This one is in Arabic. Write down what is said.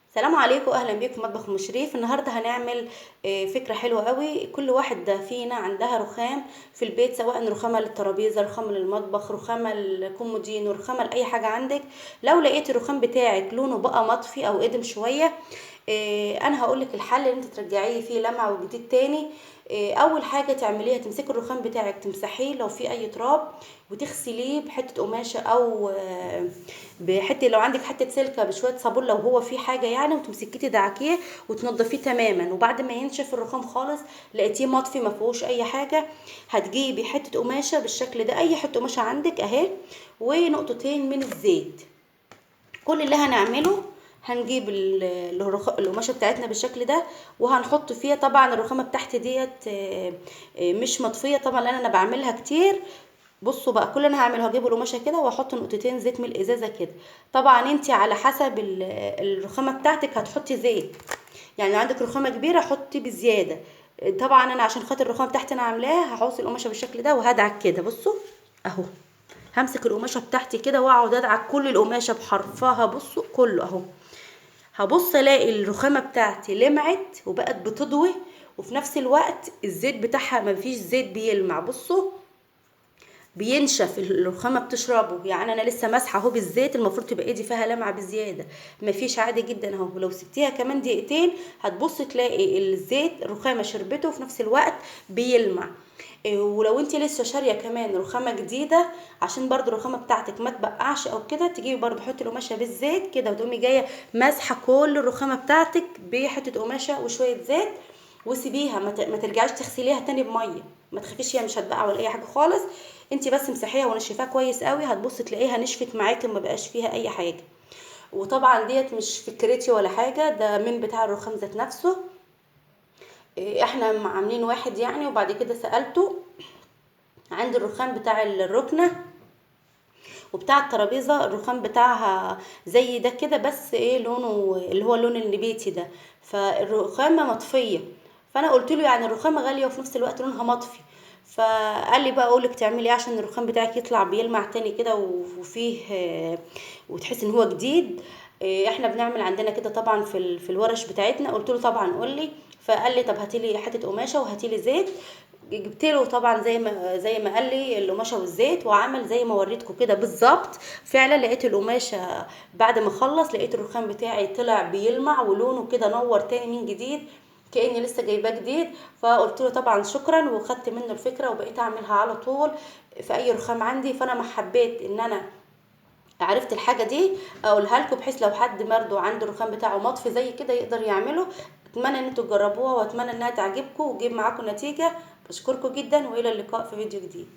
السلام عليكم، اهلا بيكم مطبخ ام شريف. النهارده هنعمل فكره حلوه قوي. كل واحده فينا عندها رخام في البيت، سواء رخامه للترابيزه، رخامه للمطبخ، رخامه للكومودين، رخامه لاي حاجه عندك. لو لقيت الرخام بتاعك لونه بقى مطفي او قدم شويه، انا هقولك الحل ان انت ترجعيه فيه لمعه وجديد تاني. اول حاجه تعمليها تمسكي الرخام بتاعك تمسحيه لو في اي تراب، وتغسليه بحته قماشه او بحته، لو عندك حته سلكه بشويه صابون لو هو في حاجه يعني، وتمسكيه تدعكيه وتنضفيه تماما. وبعد ما ينشف الرخام خالص لقيتيه مطفي ما فيهوش اي حاجه، هتجيبي حته قماشه بالشكل ده، اي حته قماشه عندك اهي، ونقطتين من الزيت. كل اللي هنعمله هنجيب القماشه بتاعتنا بالشكل ده، وهنحط فيها طبعا الرخامه بتاعتي ديت مش مطفيه طبعا لان انا بعملها كتير. بصوا بقى، كل اللي انا هعمله هجيب القماشه كده واحط نقطتين زيت من الازازه كده. طبعا انت على حسب الرخامه بتاعتك هتحطي زيت، يعني لو عندك رخامه كبيره حطي بزياده. طبعا انا عشان خاطر الرخامه بتاعتي انا عاملاها هحوص القماشه بالشكل ده وهدعك كده. بصوا اهو، همسك القماشه بتاعتي كده واقعد ادعك كل القماشه بحرفها، بصوا كله اهو. هبص الاقي الرخامه بتاعتي لمعت وبقت بتضوي، وفي نفس الوقت الزيت بتاعها مفيش زيت بيلمع. بصوا بينشف الرخامه بتشربه، يعني انا لسه ماسحه اهو بالزيت، المفروض تبقى ايدي فيها لمعه بزياده، مفيش عادي جدا اهو. ولو سبتيها كمان دقيقتين هتبص تلاقي الزيت الرخامه شربته وفي نفس الوقت بيلمع. ولو انت لسه شاريه كمان رخامه جديده، عشان برضو الرخامه بتاعتك ما تبقعش او كده، تجيبي برضو حطي القماشه بالزيت كده وتقومي جايه ماسحه كل الرخامه بتاعتك بحته قماشه وشويه زيت، وسيبيها ما ترجعيش تغسليها تاني بميه. ما تخافيش، هي مش هتبقع ولا اي حاجه خالص. انت بس مسحيها ونشفيها كويس قوي، هتبص تلاقيها نشفت معاكي وما بقاش فيها اي حاجه. وطبعا ديت مش فكرتي ولا حاجه، ده من بتاع الرخام ذات نفسه. احنا عاملين واحد يعني، وبعد كده سالته عند الرخام بتاع الركنه وبتاع الترابيزه، الرخام بتاعها زي ده كده، بس ايه لونه اللي هو اللون النبيتي ده، فالرخامه مطفيه. فانا قلت له يعني الرخامه غاليه وفي نفس الوقت لونها مطفي. فقال لي بقى اقولك تعملي ايه عشان الرخام بتاعك يطلع بيلمع تاني كده وفيه وتحس ان هو جديد. احنا بنعمل عندنا كده طبعا في الورش بتاعتنا. قلت له طبعا قول لي. فقال لي طب هاتي لي حته قماشه وهاتي لي زيت. جبت له طبعا زي ما قال لي القماشه والزيت، وعمل زي ما وريتكم كده بالظبط. فعلا لقيت القماشه بعد ما خلص لقيت الرخام بتاعي طلع بيلمع ولونه كده نور تاني من جديد، كاني لسه جايباه جديد. فقلت له طبعا شكرا، وخدت منه الفكره وبقيت اعملها على طول في اي رخام عندي. فانا ما حبيت ان انا عرفت الحاجه دي اقولها لكم، بحيث لو حد برضه عنده الرخام بتاعه مطفي زي كده يقدر يعمله. اتمنى ان انتوا تجربوها واتمنى انها تعجبكم وتجيب معاكم نتيجه. بشكركم جدا والى اللقاء في فيديو جديد.